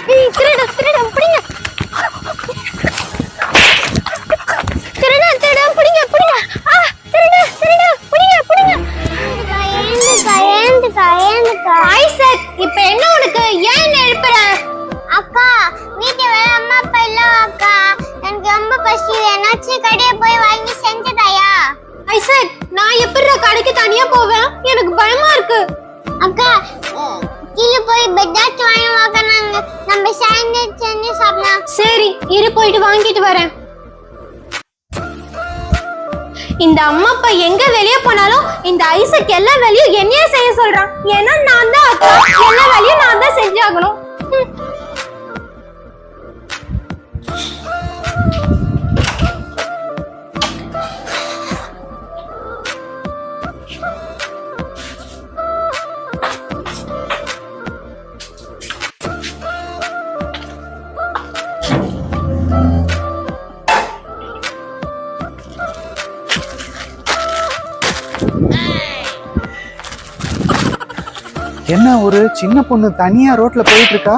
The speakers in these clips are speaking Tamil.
திருட திருட பிடிங்க. திருட திருட பிடிங்க பிடிங்க. திருட திருட பிடிங்க பிடிங்க. ஐசக், இப்ப என்ன உனக்கு? ஏன் எழுப்புற? அக்கா, வீட்டு வேலை அம்மா அப்பா இல்ல அக்கா. எனக்கு ரொம்ப பசி. என்னாச்சும் கடையை போய் வாங்கி செஞ்சுதாயா? ஐசக், நான் எப்படி கடைக்கு தனியா போவேன்? எனக்கு பயமா இருக்கு. அக்கா, கீழே போய் பெட்டாச்சு வாங்கி வாங்க. நம்ம சாண்ட்விச் செஞ்சு சாப்பிடலாம். சரி, இரு போயிட்டு வாங்கிட்டு வரேன். இந்த அம்மா அப்பா எங்க வெளியே போனாலும் இந்த ஐசக் எல்லா வேலையும் என்னையே செய்ய சொல்றான். ஏன்னா நான் தான் அக்கா, எல்லா வேலையும் நான் தான் செஞ்சாகணும். என்ன ஒரு சின்ன பொண்ணு தனியா ரோட்ல போயிட்டு இருக்கா?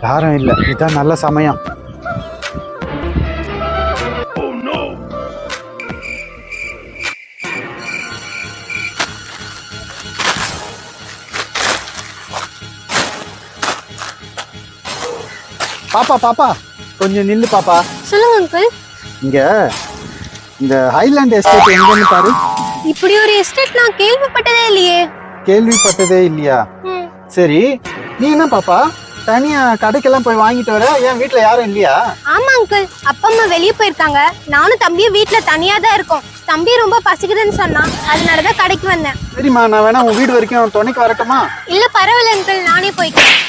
யாரும் இல்ல, இதான் நல்ல சமயம். பாப்பா பாப்பா, கொஞ்சம் நில்லு பாப்பா. சொல்லுங்க அங்கிள். இங்க இந்த ஹைலாண்ட் எஸ்டேட் எங்கன்னு பாரு. இப்படி ஒரு எஸ்டேட் நான் கேள்விப்பட்டதே இல்லையே. கேள்விப்பட்டதே இல்லையா? சரி, நீ என்ன பாப்பா தனியா கடைக்கெல்லாம் போய் வாங்கிட்டு வர? ஏன் வீட்டுல யாரும் இல்லையா? ஆமா அங்கிள், அப்பா அம்மா வெளியே போயிருக்காங்க. நானும் தம்பியும் வீட்டுல தனியா தான் இருக்கோம். தம்பி ரொம்ப பசிக்குதுன்னு சொன்னான், அதனாலதான் கடைக்கு வந்தேன். சரிம்மா, நான் வேணா உன் வீடு வரைக்கும் துணைக்கு வரட்டுமா? இல்ல பரவாயில்ல அங்கிள், நானே போய்க்கிறேன்.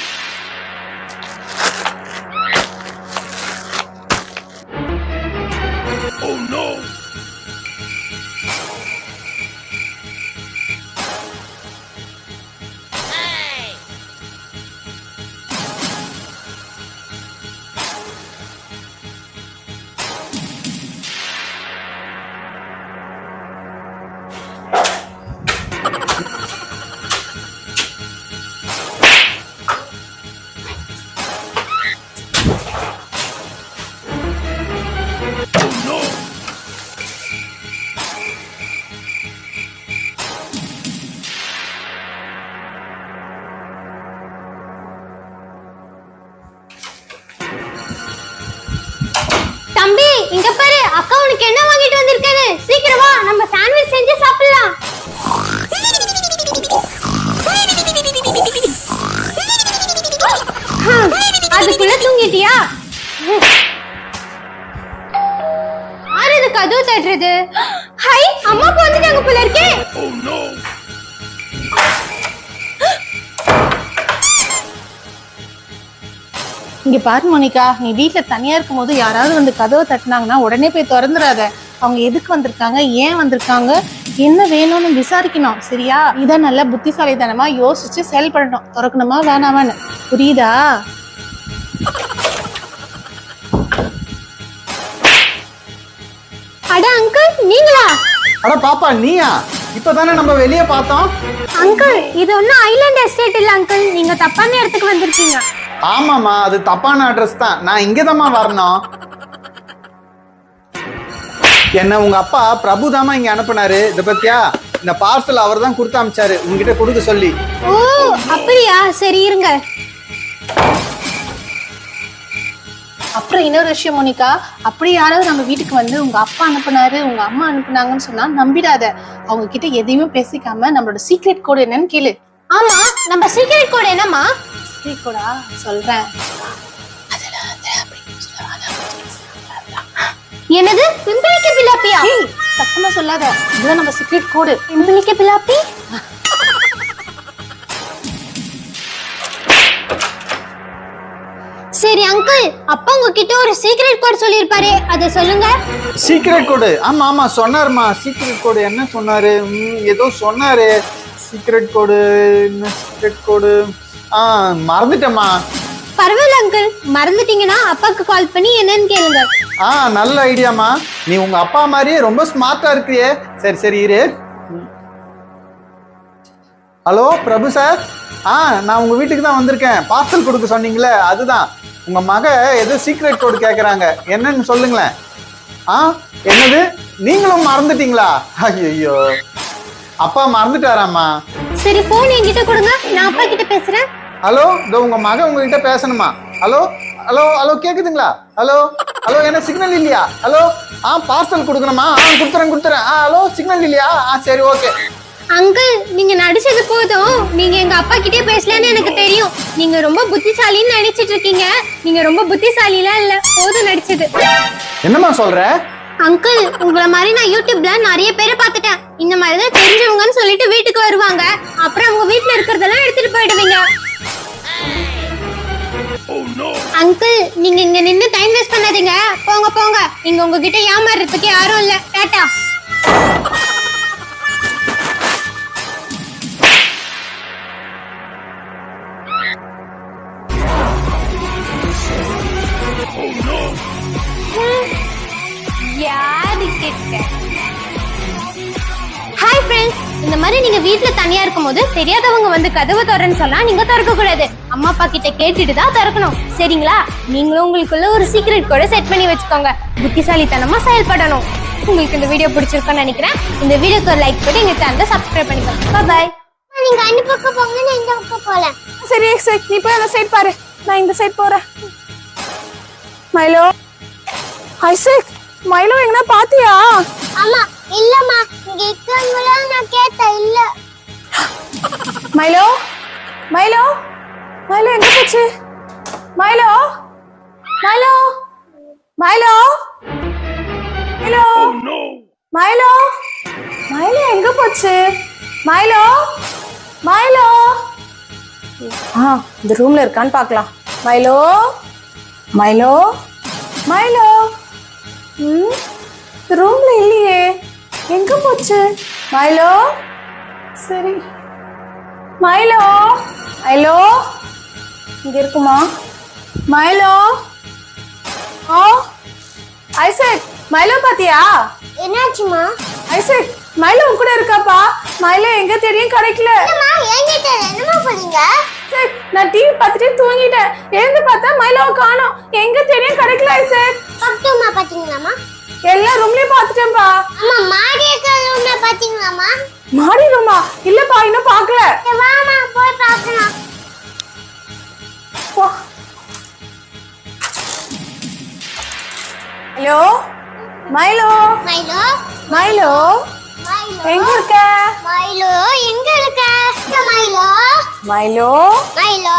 தம்பி, இங்க பாரு, அக்கா உனக்கு என்ன வாங்கிட்டு வந்திருக்கேன்னு. சீக்கிரம் வா, நம்ம சாண்ட்விச் செஞ்சு சாப்பிடலாம். அதுக்குள்ள தூங்கிட்டியா? யாரு இது கதவு தட்டுறது? ஹை, அம்மா அப்பா வந்துட்டாங்க போல இருக்கே. இங்க பாரு மோனிகா, நீ வீட்டுல தனியா இருக்கும் போது யாராவது வந்து கதவை தட்டினாங்கன்னா உடனே போய் திறந்துடாத. அவங்க எதுக்கு வந்திருக்காங்க, ஏன் வந்திருக்காங்க, என்ன வேணும்னு விசாரிக்கணும். சரியா? இதான் நல்ல புத்திசாலித்தனமா யோசிச்சு செயல்படணும். திறக்கணுமா வேணாமான்னு. புரியுதா? அட அங்கிள், நீங்களா? அட பாப்பா, நீயா? இப்பதானே நம்ம வெளியே பார்த்தோம். அங்கிள், இது ஒன்னும் ஐலாண்ட் எஸ்டேட் இல்ல அங்கிள், நீங்க தப்பான இடத்துக்கு வந்திருக்கீங்க. ஆமாமா, அது தப்பான அட்ரஸ் தான். நான் இங்கதாம்மா வரணும். என்ன உங்க அப்பா பிரபுதாமா இங்க அனுப்புனாரு. இத பத்தியா? இந்த பார்சல் அவர் தான் கொடுத்து அனுப்பிச்சாரு உங்ககிட்ட கொடுக்க சொல்லி. ஓ அப்படியா? சரி இருங்க. அப்புறம் இன்னொரு விஷயம் மோனிகா, அப்படி யாராவது நம்ம வீட்டுக்கு வந்து உங்க அப்பா அனுப்புனாரு, உங்க அம்மா அனுப்புனாங்கன்னு சொன்னா நம்பிடாத. அவங்க கிட்ட எதையுமே பேசிக்காம நம்மளோட சீக்ரெட் கோட் என்னன்னு கேளு. ஆமா, நம்ம சீக்ரெட் கோட் என்னமா? சீக்ரெட் கோடா சொல்றேன். என்னது? பிம்பிளிக்கு பிலாப்பியா? சத்தமா சொல்லாத, இதுதான் நம்ம சீக்ரெட் கோடு. பிம்பிளிக்கு பிலாப்பி? சரி அங்கிள், அப்பா உங்ககிட்ட ஒரு சீக்ரெட் கோட் சொல்லிருப்பாரு, அதை சொல்லுங்க. சீக்ரெட் கோடு? ஆமா ஆமா சொன்னாருமா. சீக்ரெட் கோடு என்ன சொன்னாரு? ஏதோ சொன்னாரு. சீக்ரெட் கோடு என்ன? சீக்ரெட் கோடு மறந்துட்டேம்மா. பரவாயில்ல அங்கிள், மறந்துட்டீங்கன்னா அப்பாக்கு கால் பண்ணி என்னன்னு கேளுங்க. நல்ல ஐடியாமா. நீ உங்க அப்பா மாதிரியே ரொம்ப ஸ்மார்ட்டா இருக்கிறியே. சரி சரி இரு. ஹலோ பிரபு சார். நான் உங்க வீட்டுக்கு தான் வந்திருக்கேன். பார்சல் கொடுக்க சொன்னீங்களே அதுதான். உங்க மக ஏதோ சீக்ரெட் கோடு கேக்குறாங்க, என்னன்னு சொல்லுங்களேன். என்னது, நீங்களும் மறந்துட்டீங்களா? ஐயோ, அப்பா மறந்துட்டாராம்மா. சரி போன் என்கிட்ட கொடுங்க, நான் அப்பா கிட்ட பேசுறேன். ஹலோ, இதோ உங்க மக உங்ககிட்ட பேசணுமா? ஹலோ ஹலோ ஹலோ, கேக்குதுங்களா? ஹலோ ஹலோ, என்ன சிக்னல் இல்லையா? ஹலோ, பார்சல் கொடுக்கணுமா? கொடுத்துறேன். ஹலோ, சிக்னல் இல்லையா? சரி, ஓகே. அங்கிள், நீங்க நடிச்சது போதும். நீங்க எங்க அப்பா கிட்டே பேசலன்னு எனக்கு தெரியும். நீங்க ரொம்ப புத்திசாலின்னு நினைச்சிட்டு இருக்கீங்க. நீங்க ரொம்ப புத்திசாலிலாம் இல்ல, போதும் நடிச்சது. என்னம்மா சொல்ற? அங்கிள், உங்களை மாதிரி நான் யூடியூப்ல நிறைய பேரை பார்த்துட்டேன். இந்த மாதிரிதான் தெரிஞ்சவங்கன்னு சொல்லிட்டு வீட்டுக்கு வருவாங்க. அப்புறம் உங்க வீட்டுல இருக்கிறதெல்லாம் எடுத்துட்டு போயிடுவீங்க. அங்கிள், நீங்க இங்க நின்னு டைம் வேஸ்ட் பண்ணாதீங்க. போங்க. இங்க உங்ககிட்ட ஏமாறுறதுக்கு யாரும் இல்ல. டாடா. ஹாய் ஃப்ரெண்ட்ஸ், இந்த மாதிரி நீங்க வீட்ல தனியா இருக்கும்போது தெரியாதவங்க வந்து கதவு திறன்னு சொன்னா நீங்க திறக்க கூடாது. அம்மா அப்பா கிட்ட கேட்டுட்டு தான் திறக்கணும், சரிங்களா? நீங்களும் உங்களுக்குள்ள ஒரு சீக்ரெட் கோட செட் பண்ணி வச்சுக்கோங்க. புத்திசாலித்தனமா செயல்படணும். உங்களுக்கு இந்த வீடியோ பிடிச்சிருக்கும்னு நினைக்கிறேன். இந்த வீடியோக்கு ஒரு லைக் பண்ணி எங்க சேனலை சப்ஸ்கிரைப் பண்ணிக்கோங்க. பை. நீங்க அந்த பக்கம் போங்க, நான் இந்த பக்கம் போறேன். சரி, நீ போய் அந்த சைடு பாரு, நான் இந்த சைடு போறேன். மைலோ, ஐசக், மைலோ எங்கனா பாத்தியா? அம்மா இல்லம்மா, இங்க இருக்கவங்கள நான் கேட்டேன், இல்ல. மைலோ எங்க போச்சு? மைலோ எங்க போச்சு? மைலோ இந்த ரூம்ல இருக்கான்னு பார்க்கலாம். மைலோ ரூம்ல இல்லையே, எங்க போச்சு? மைலோ, சரி. மைலோ இங்க இருக்குமா? மைலோ, ஐசக், மைலோ பாத்தியா? என்னாச்சுமா? ஐசக், மைலோ உன் கூட இருக்காப்பா. மைலோ எங்க தெரியும் கிடைக்கல. என்கிட்ட என்னமா சொல்றீங்க? நான் டிவி பார்த்துட்டு தூங்கிட்டேன். எழுந்து பார்த்தா மைலோவை காணோம். எங்க தெரியும் கிடைக்கல. ஐசக், பக்கமா பாத்தீங்களாமா? எல்லா ரூம்லயும் பார்த்துட்டேன்பா. அம்மா, மாடி இருக்கிற ரூம்ல பாத்தீங்களாமா? மாடி ரூமா? இல்லப்பா, இன்னும் பார்க்கல. வாமா போய் பார்க்கலாம். ஹலோ, மைலோ எங்க இருக்க? மைலோ எங்க இருக்க? Milo Milo Milo